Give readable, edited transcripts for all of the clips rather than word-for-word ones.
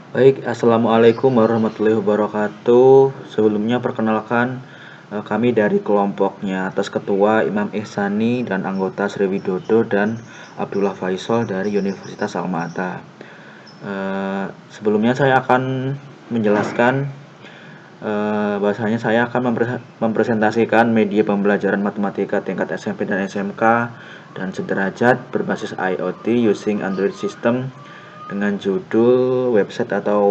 Baik, Assalamualaikum warahmatullahi wabarakatuh. Sebelumnya perkenalkan, kami dari kelompoknya atas Ketua Imam Ihsani dan anggota Sriwidodo dan Abdullah Faisal dari Universitas Alma-Ata. Sebelumnya saya akan menjelaskan, bahwasanya saya akan mempresentasikan media pembelajaran matematika tingkat SMP dan SMK dan sederajat berbasis IoT using Android System dengan judul website atau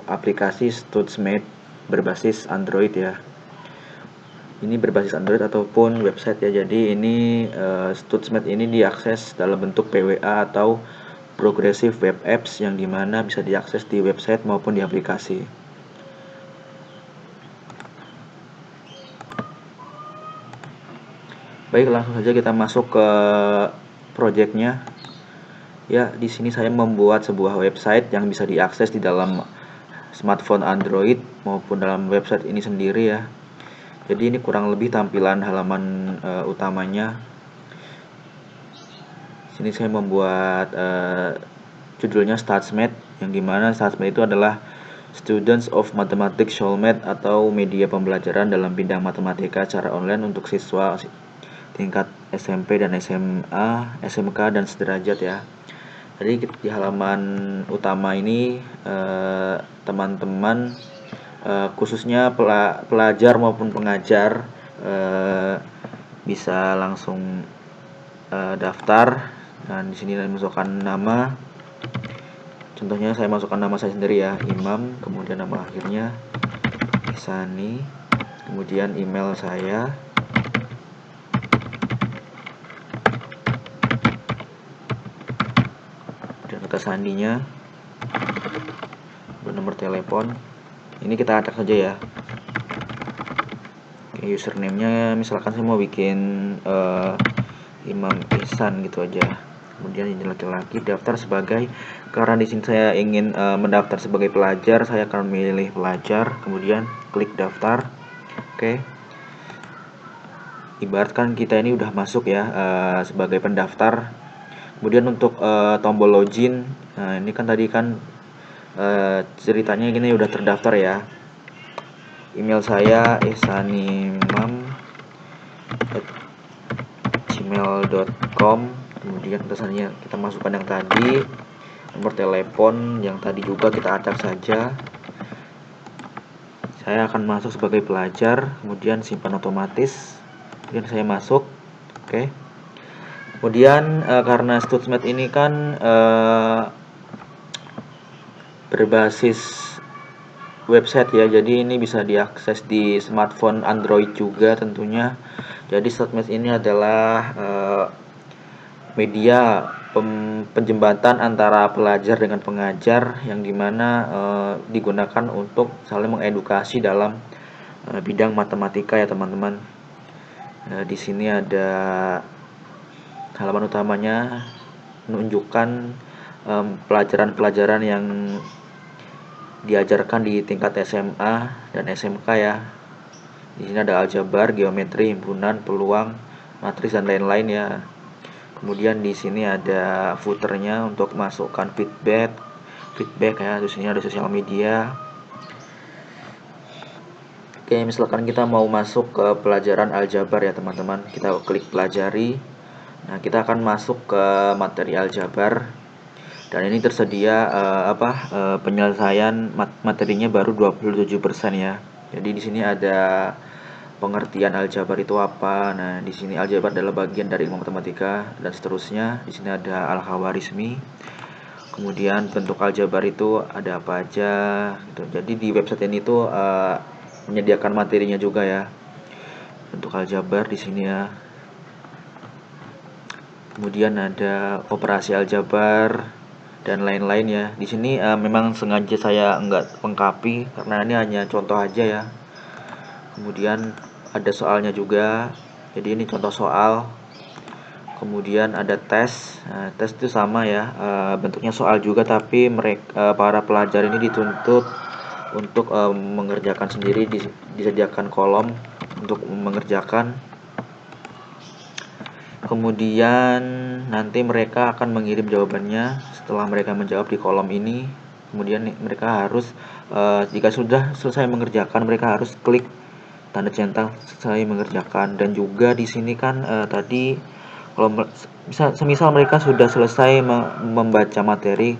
aplikasi StudsMate berbasis Android ya. Ini berbasis Android ataupun website ya. Jadi ini StudsMate ini diakses dalam bentuk PWA atau Progressive Web Apps yang dimana bisa diakses di website maupun di aplikasi. Baik, langsung saja kita masuk ke projectnya. Ya, di sini saya membuat sebuah website yang bisa diakses di dalam smartphone Android maupun dalam website ini sendiri ya. Jadi ini kurang lebih tampilan halaman utamanya. Sini saya membuat judulnya StudsMate, yang dimana StudsMate itu adalah Students of Mathematics Soulmate atau media pembelajaran dalam bidang matematika secara online untuk siswa tingkat SMP dan SMA, SMK dan sederajat ya. Jadi di halaman utama ini teman-teman khususnya pelajar maupun pengajar bisa langsung daftar, dan di sini saya masukkan nama. Contohnya saya masukkan nama saya sendiri ya, Imam, kemudian nama akhirnya Ihsani, kemudian email saya, dan kata sandinya, nomor telepon. Ini kita acak saja ya. Oke, username-nya misalkan saya mau bikin Imam Ihsan gitu aja. Kemudian ini laki-laki, daftar sebagai, karena di sini saya ingin mendaftar sebagai pelajar, saya akan memilih pelajar, kemudian klik daftar. Oke. Ibaratkan kita ini udah masuk ya sebagai pendaftar. Kemudian untuk tombol login, nah ini kan tadi kan ceritanya gini udah terdaftar ya. Email saya ihsanimam@gmail.com. Kemudian pesannya kita masukkan yang tadi, nomor telepon yang tadi juga kita acak saja. Saya akan masuk sebagai pelajar, kemudian simpan otomatis. Kemudian saya masuk. Oke. Kemudian karena StudsMate ini kan berbasis website ya, jadi ini bisa diakses di smartphone Android juga tentunya. Jadi StudsMate ini adalah media penjembatan antara pelajar dengan pengajar yang dimana digunakan untuk saling mengedukasi dalam bidang matematika ya teman-teman. Di sini ada halaman utamanya menunjukkan pelajaran-pelajaran yang diajarkan di tingkat SMA dan SMK ya. Di sini ada aljabar, geometri, himpunan, peluang, matris dan lain-lain ya. Kemudian di sini ada footernya untuk masukkan feedback ya. Di sini ada sosial media. Oke, misalkan kita mau masuk ke pelajaran aljabar ya teman-teman, kita klik pelajari. Nah, kita akan masuk ke materi aljabar. Dan ini tersedia penyelesaian materinya baru 27% ya. Jadi di sini ada pengertian aljabar itu apa. Nah, di sini aljabar adalah bagian dari ilmu matematika dan seterusnya. Di sini ada al-khawarizmi. Kemudian bentuk aljabar itu ada apa aja gitu. Jadi di website ini tuh menyediakan materinya juga ya. Bentuk aljabar di sini ya. Kemudian ada operasi aljabar dan lain-lain ya. Di sini memang sengaja saya enggak lengkapi karena ini hanya contoh aja ya. Kemudian ada soalnya juga. Jadi ini contoh soal. Kemudian ada tes. Nah, tes itu sama ya, bentuknya soal juga tapi mereka para pelajar ini dituntut untuk mengerjakan sendiri, disediakan kolom untuk mengerjakan. Kemudian nanti mereka akan mengirim jawabannya setelah mereka menjawab di kolom ini. Kemudian mereka harus jika sudah selesai mengerjakan, mereka harus klik tanda centang selesai mengerjakan. Dan juga di sini kan tadi kalau semisal mereka sudah selesai membaca materi,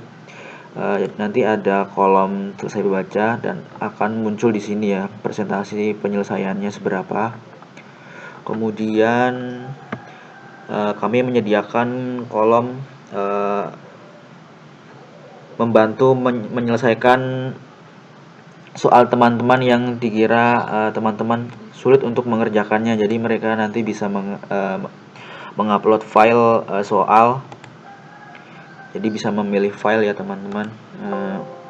nanti ada kolom selesai membaca dan akan muncul di sini ya presentasi penyelesaiannya seberapa. Kemudian kami menyediakan kolom membantu menyelesaikan soal teman-teman yang dikira teman-teman sulit untuk mengerjakannya. Jadi mereka nanti bisa mengupload file soal. Jadi bisa memilih file ya teman-teman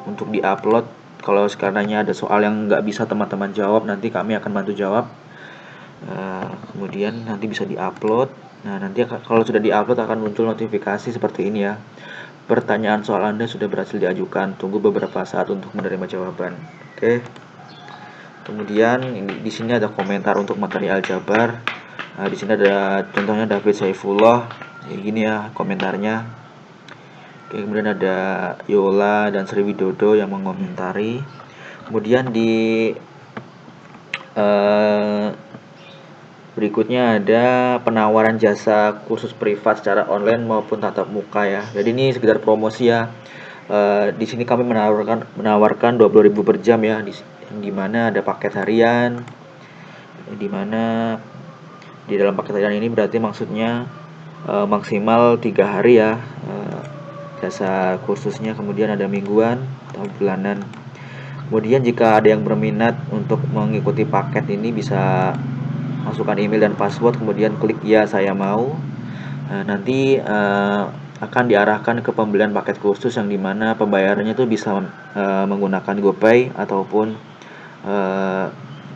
untuk diupload. Kalau sekiranya ada soal yang nggak bisa teman-teman jawab, nanti kami akan bantu jawab. Kemudian nanti bisa diupload. Nah, nanti kalau sudah diupload akan muncul notifikasi seperti ini ya. Pertanyaan soal Anda sudah berhasil diajukan. Tunggu beberapa saat untuk menerima jawaban. Oke. Kemudian di sini ada komentar untuk materi aljabar. Di sini ada contohnya David Saifullah. Kayak gini ya komentarnya. Oke, kemudian ada Yola dan Sri Widodo yang mengomentari. Kemudian di berikutnya ada penawaran jasa kursus privat secara online maupun tatap muka ya. Jadi ini sekedar promosi ya. Di sini kami menawarkan 20.000 per jam ya, di mana ada paket harian, di mana di dalam paket harian ini berarti maksudnya maksimal 3 hari ya jasa kursusnya. Kemudian ada mingguan atau bulanan. Kemudian jika ada yang berminat untuk mengikuti paket ini bisa masukkan email dan password, kemudian klik ya saya mau. Nanti akan diarahkan ke pembelian paket khusus yang dimana pembayarannya itu bisa menggunakan GoPay ataupun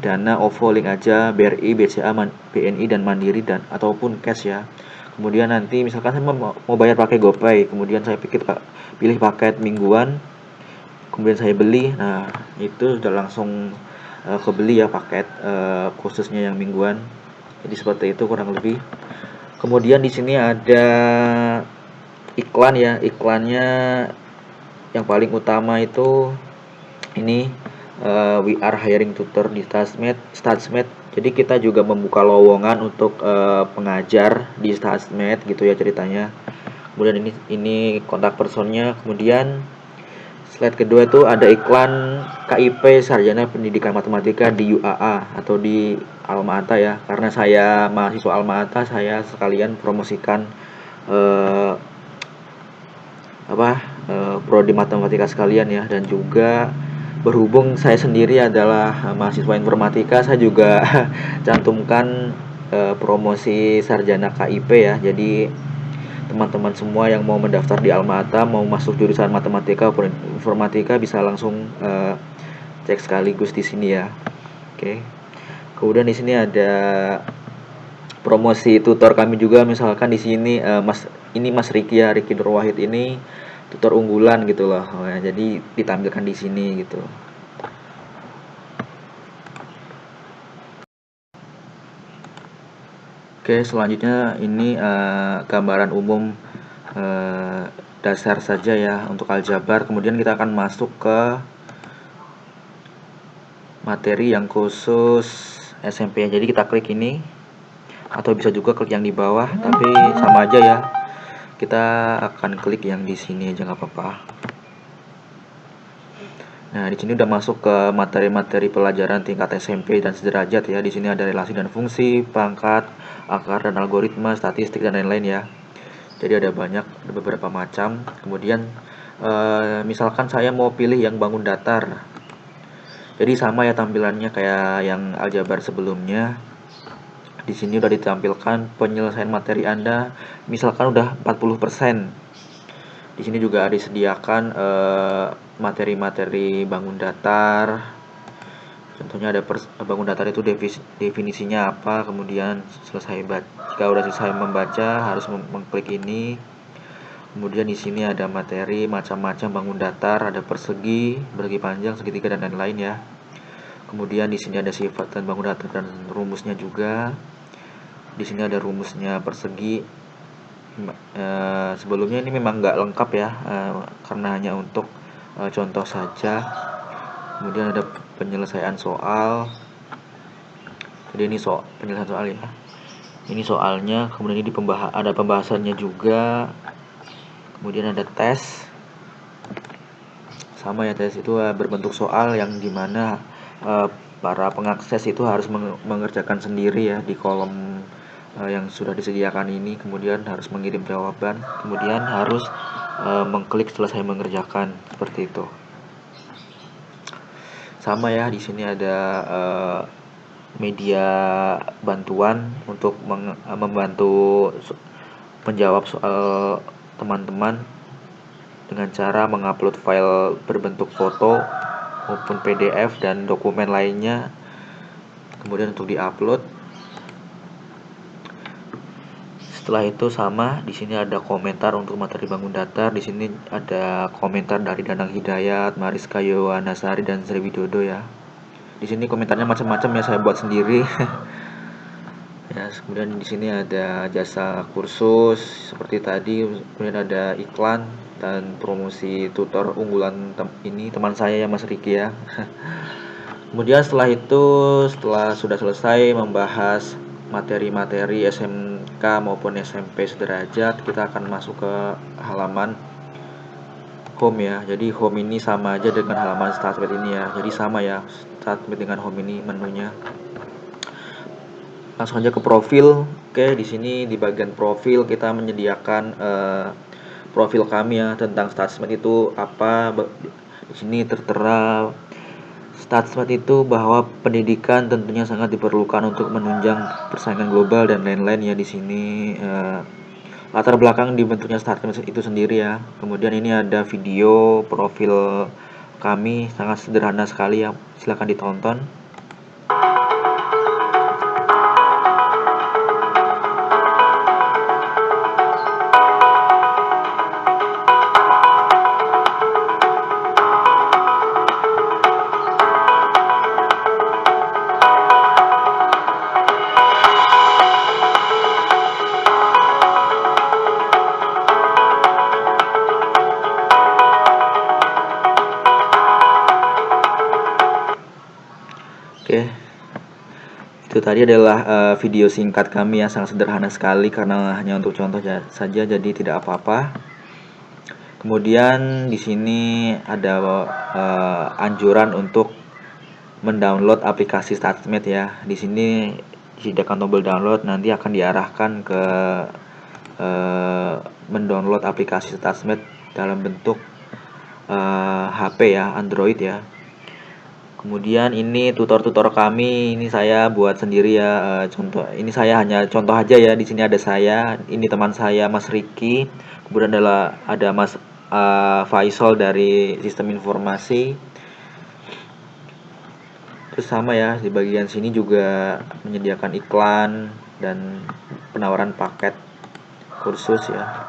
Dana, OVO, link aja, BRI, BCA, BNI dan Mandiri dan ataupun cash ya. Kemudian nanti misalkan saya mau bayar pakai GoPay, kemudian saya pilih paket mingguan, kemudian saya beli. Nah, itu sudah langsung kebeli ya paket khususnya yang mingguan. Jadi seperti itu kurang lebih. Kemudian di sini ada iklan ya. Iklannya yang paling utama itu ini we are hiring tutor di Statsmed. Jadi kita juga membuka lowongan untuk pengajar di Statsmed gitu ya ceritanya. Kemudian ini kontak personnya. Kemudian slide kedua itu ada iklan KIP Sarjana Pendidikan Matematika di UAA atau di Alma Ata ya. Karena saya mahasiswa Alma Ata, saya sekalian promosikan prodi matematika sekalian ya. Dan juga berhubung saya sendiri adalah mahasiswa informatika, saya juga cantumkan promosi sarjana KIP ya. Jadi teman-teman semua yang mau mendaftar di Alma Ata, mau masuk jurusan matematika atau informatika bisa langsung cek sekaligus di sini ya. Oke. Kemudian di sini ada promosi tutor kami juga, misalkan di sini Mas Riki ya, Riki Nur Wahid ini tutor unggulan gitu loh. Nah, jadi ditampilkan di sini gitu. Oke, selanjutnya ini gambaran umum dasar saja ya untuk aljabar. Kemudian kita akan masuk ke materi yang khusus SMP. Jadi kita klik ini atau bisa juga klik yang di bawah, tapi sama aja ya. Kita akan klik yang di sini aja nggak apa-apa. Nah, di sini udah masuk ke materi-materi pelajaran tingkat SMP dan sederajat ya. Di sini ada relasi dan fungsi, pangkat, akar dan algoritma, statistik dan lain-lain ya. Jadi ada beberapa macam. Kemudian misalkan saya mau pilih yang bangun datar. Jadi sama ya tampilannya kayak yang aljabar sebelumnya. Di sini udah ditampilkan penyelesaian materi Anda. Misalkan udah 40%. Di sini juga disediakan materi-materi bangun datar. Contohnya ada bangun datar itu definisinya apa, kemudian jika udah selesai membaca harus mengklik ini. Kemudian di sini ada materi macam-macam bangun datar, ada persegi, persegi panjang, segitiga dan lain-lain ya. Kemudian di sini ada sifat dan bangun datar dan rumusnya juga. Di sini ada rumusnya persegi. Sebelumnya ini memang nggak lengkap ya, karena hanya untuk contoh saja. Kemudian ada penyelesaian soal. Jadi ini penyelesaian soal ya. Ini soalnya, kemudian ini ada pembahasannya juga. Kemudian ada tes. Sama ya, tes itu berbentuk soal yang dimana para pengakses itu harus mengerjakan sendiri ya di kolom yang sudah disediakan ini. Kemudian harus mengirim jawaban. Kemudian harus mengklik selesai mengerjakan, seperti itu. Sama ya, di sini ada media bantuan untuk membantu menjawab soal teman-teman dengan cara mengupload file berbentuk foto maupun PDF dan dokumen lainnya. Kemudian untuk diupload. Setelah itu sama, di sini ada komentar untuk materi bangun datar. Di sini ada komentar dari Danang Hidayat, Mariska Yowanasari dan Sri Widodo ya. Di sini komentarnya macam-macam ya, saya buat sendiri. Ya, kemudian di sini ada jasa kursus seperti tadi, kemudian ada iklan dan promosi tutor unggulan ini teman saya ya, Mas Riki ya. Kemudian setelah itu, setelah sudah selesai membahas materi-materi SMK maupun SMP sederajat, kita akan masuk ke halaman home ya. Jadi home ini sama aja dengan halaman StartMed ini ya. Jadi sama ya, StartMed dengan home ini menunya. Langsung aja ke profil. Oke, di sini di bagian profil kita menyediakan profil kami ya tentang StartMed itu apa. Di sini tertera StartMed itu bahwa pendidikan tentunya sangat diperlukan untuk menunjang persaingan global dan lain-lain ya. Di sini latar belakang dibentuknya StartMed itu sendiri ya. Kemudian ini ada video profil kami, sangat sederhana sekali ya. Silahkan ditonton. Oke, itu tadi adalah video singkat kami yang sangat sederhana sekali karena hanya untuk contoh saja, jadi tidak apa-apa. Kemudian di sini ada anjuran untuk mendownload aplikasi StartMed ya. Di sini disediakan tombol download, nanti akan diarahkan ke mendownload aplikasi StartMed dalam bentuk HP ya, Android ya. Kemudian ini tutor-tutor kami, ini saya buat sendiri ya. Contoh, ini saya hanya contoh aja ya. Di sini ada saya, ini teman saya Mas Riki. Kemudian ada Mas Faisal dari Sistem Informasi. Terus sama ya, di bagian sini juga menyediakan iklan dan penawaran paket kursus ya.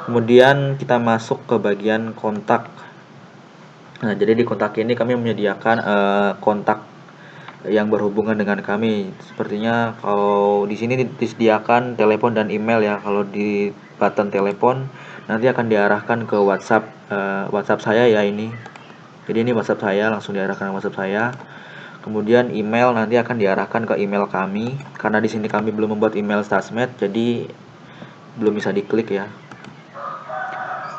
Kemudian kita masuk ke bagian kontak. Nah, jadi di kontak ini kami menyediakan kontak yang berhubungan dengan kami. Sepertinya kalau di sini disediakan telepon dan email ya. Kalau di button telepon nanti akan diarahkan ke WhatsApp WhatsApp saya ya ini. Jadi ini WhatsApp saya, langsung diarahkan ke WhatsApp saya. Kemudian email nanti akan diarahkan ke email kami. Karena di sini kami belum membuat email StartMed, jadi belum bisa diklik ya.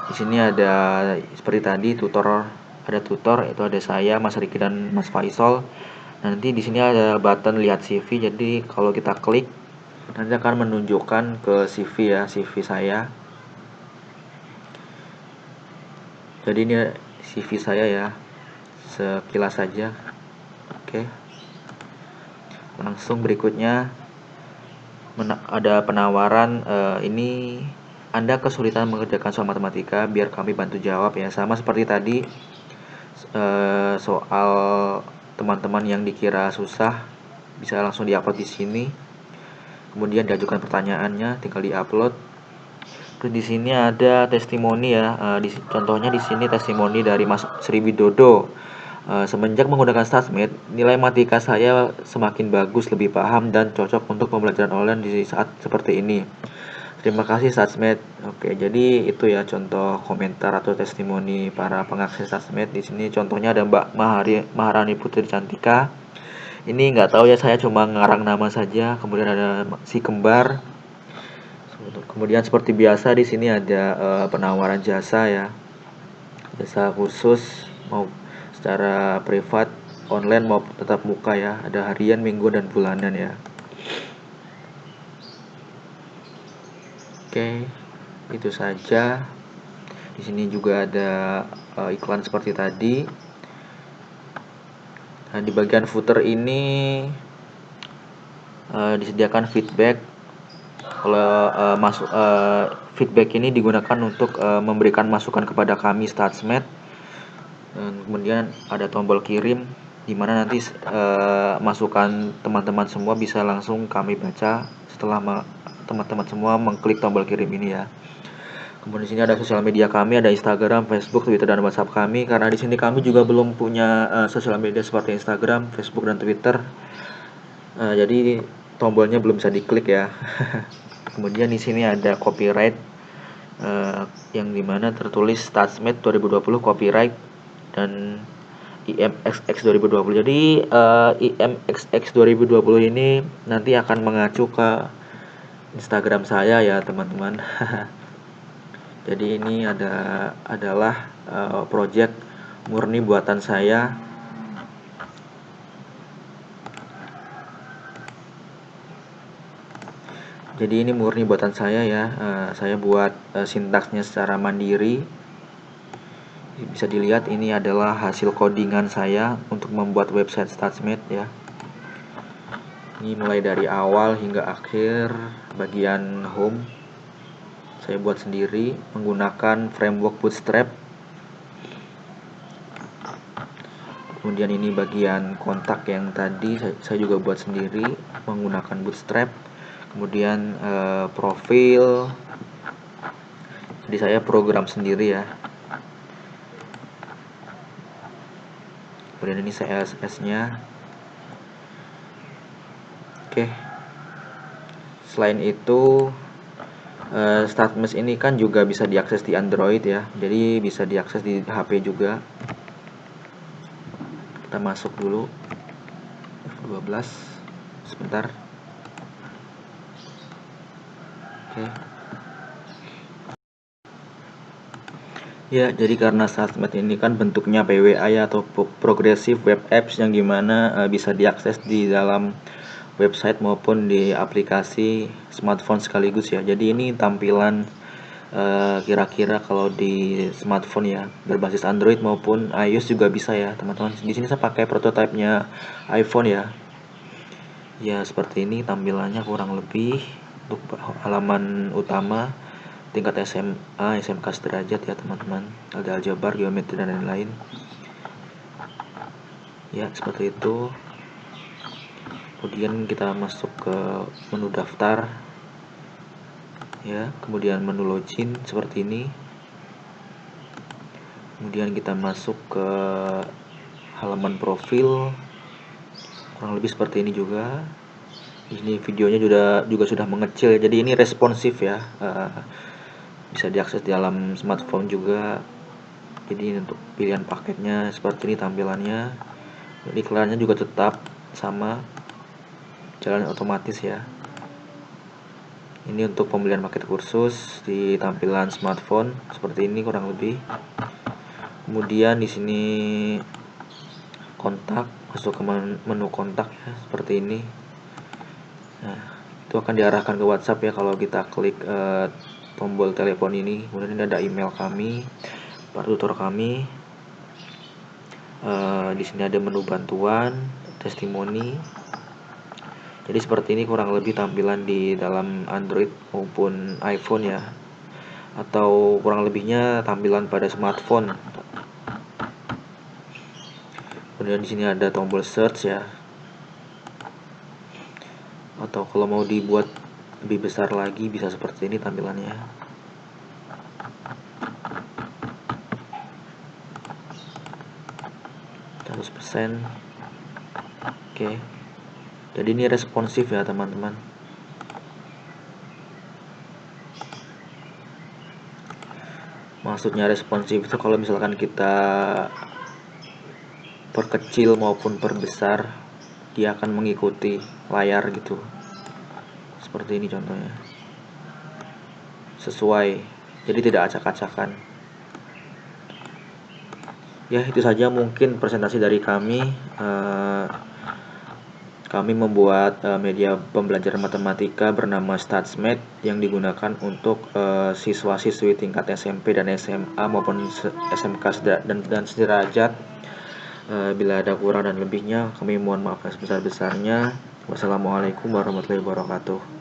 Di sini ada seperti tadi ada tutor, itu ada saya, Mas Riki dan Mas Faisal. Nanti di sini ada button lihat CV. Jadi kalau kita klik nanti akan menunjukkan ke CV ya, CV saya. Jadi ini CV saya ya, sekilas saja. Oke. Langsung berikutnya ada penawaran ini Anda kesulitan mengerjakan soal matematika, biar kami bantu jawab ya. Sama seperti tadi soal teman-teman yang dikira susah bisa langsung diupload di sini. Kemudian diajukan pertanyaannya, tinggal diupload. Terus di sini ada testimoni ya. Contohnya di sini testimoni dari Mas Sri Widodo. Semenjak menggunakan StartMed, nilai matematika saya semakin bagus, lebih paham dan cocok untuk pembelajaran online di saat seperti ini. Terima kasih Statsmed. Oke, jadi itu ya contoh komentar atau testimoni para pengakses Statsmed. Di sini contohnya ada Mbak Maharani Putri Cantika. Ini nggak tahu ya, saya cuma ngarang nama saja. Kemudian ada si kembar. Kemudian seperti biasa di sini ada penawaran jasa ya, jasa khusus mau secara privat, online maupun tetap muka ya. Ada harian, minggu dan bulanan ya. Oke, itu saja. Di sini juga ada iklan seperti tadi. Nah, di bagian footer ini disediakan feedback. Kalau feedback ini digunakan untuk memberikan masukan kepada kami Statsmed. Dan kemudian ada tombol kirim, di mana nanti masukan teman-teman semua bisa langsung kami baca setelah teman-teman semua mengklik tombol kirim ini ya. Kemudian di sini ada sosial media kami, ada Instagram, Facebook, Twitter, dan WhatsApp kami. Karena di sini kami juga belum punya sosial media seperti Instagram, Facebook, dan Twitter. Jadi tombolnya belum bisa diklik ya. Kemudian di sini ada copyright yang dimana tertulis Statsmed 2020 copyright dan IMXX 2020. Jadi IMXX 2020 ini nanti akan mengacu ke Instagram saya ya teman-teman. Jadi ini adalah project murni buatan saya. Jadi ini murni buatan saya ya. Saya buat sintaksnya secara mandiri. Bisa dilihat ini adalah hasil codingan saya untuk membuat website Statsmed ya. Ini mulai dari awal hingga akhir, bagian home saya buat sendiri menggunakan framework Bootstrap. Kemudian ini bagian kontak yang tadi saya juga buat sendiri menggunakan Bootstrap. Kemudian profil, jadi saya program sendiri ya. Kemudian ini CSS-nya. Oke. Selain itu Statsmed ini kan juga bisa diakses di Android ya. Jadi bisa diakses di HP juga. Kita masuk dulu F12 sebentar. Oke. Ya, jadi karena Statsmed ini kan bentuknya PWA ya, atau Progressive Web Apps, yang dimana bisa diakses di dalam website maupun di aplikasi smartphone sekaligus ya. Jadi ini tampilan kira-kira kalau di smartphone ya, berbasis Android maupun iOS juga bisa ya teman-teman. Di sini saya pakai prototipenya iPhone ya. Ya seperti ini tampilannya kurang lebih untuk halaman utama tingkat SMA, SMK sederajat ya teman-teman. Ada aljabar, geometri dan lain-lain. Ya seperti itu. Kemudian kita masuk ke menu daftar ya, kemudian menu login seperti ini. Kemudian kita masuk ke halaman profil, kurang lebih seperti ini juga. Ini videonya juga sudah mengecil ya, jadi ini responsif ya, bisa diakses di dalam smartphone juga. Jadi untuk pilihan paketnya seperti ini tampilannya. Iklannya juga tetap sama, jalan otomatis ya. Ini untuk pembelian paket kursus di tampilan smartphone seperti ini kurang lebih. Kemudian di sini kontak, masuk ke menu kontak ya seperti ini. Nah, itu akan diarahkan ke WhatsApp ya kalau kita klik tombol telepon ini. Kemudian ini ada email kami, para tutor kami. Di sini ada menu bantuan, testimoni. Jadi seperti ini kurang lebih tampilan di dalam Android maupun iPhone ya, atau kurang lebihnya tampilan pada smartphone. Kemudian di sini ada tombol search ya, atau kalau mau dibuat lebih besar lagi bisa seperti ini tampilannya. %. Oke. Jadi ini responsif ya teman-teman. Maksudnya responsif itu kalau misalkan kita perkecil maupun perbesar, dia akan mengikuti layar gitu. Seperti ini contohnya. Sesuai, jadi tidak acak-acakan. Ya, itu saja mungkin presentasi dari kami. Kami membuat media pembelajaran matematika bernama StatsMed yang digunakan untuk siswa-siswi tingkat SMP dan SMA maupun SMK dan sederajat. Bila ada kurang dan lebihnya, kami mohon maaf sebesar-besarnya. Wassalamualaikum warahmatullahi wabarakatuh.